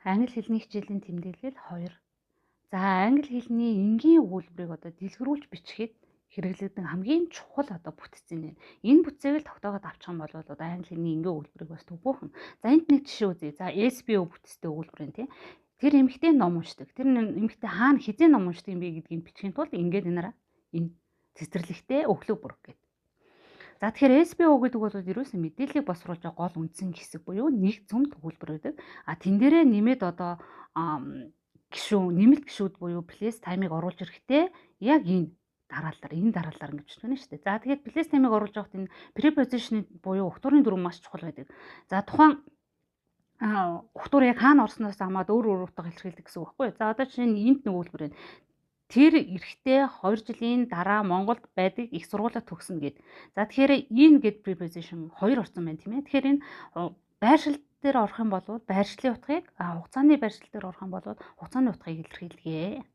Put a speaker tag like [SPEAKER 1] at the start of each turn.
[SPEAKER 1] Англи хэлний хичээлийн тэмдэглэл 2. За англи хэлний энгийн өгүүлбэрийг одоо дэлгэрүүлж бичлэхэд хэрэглэгдэн хамгийн чухал одоо бүтцийн нэ. Энэ бүтцийг л тогтоогоод авчих юм бол одоо англи хэлний энгийн өгүүлбэрийг бас төвөөхөн. За энд нэг жишээ үзье. За SBO бүтцтэй өгүүлбэр нь тий. Тэр эмэгтэй ном уншдаг. Тэр эмэгтэй хаана хизээ ном уншдаг юм бэ гэдгийг бичих тулд ингээд энараа энэ цэцэрлэгтэй өглөө бүрэг гэдэг. За тэгэхээр SBO гэдэг бол ерөөсөн мэдээллийг босруулж байгаа гол үндсэн хэсэг буюу нэг цөм өгүүлбэр гэдэг. А тэн дээрээ нэмээд одоо нэмэлт гишүүд буюу place time-ыг оруулж ирэхдээ яг энэ дараалалаар ингэж байна шүү дээ. За тэгээд place time-ыг оруулж явахад энэ preposition буюу ухтуурын дүрм маш чухал байдаг. За тухайн ухтуур яг хаана орсноос хамаад өөр утга илэрхийлдэг гэсэн үг байхгүй юу? За одоо жишээ нь энд нэг өгүүлбэр байна. Тэр эрэхтэй 2 жилийн дараа Монголд байдаг их сургуулаа төгснө гэд. За тэгэхээр энэ гэд preposition 2 орсон байна тийм ээ. Тэгэхээр энэ байршил дээр орох юм бол байршлын утгыг хугацааны байршил дээр орох юм бол хугацааны утгыг илэрхийлдэг.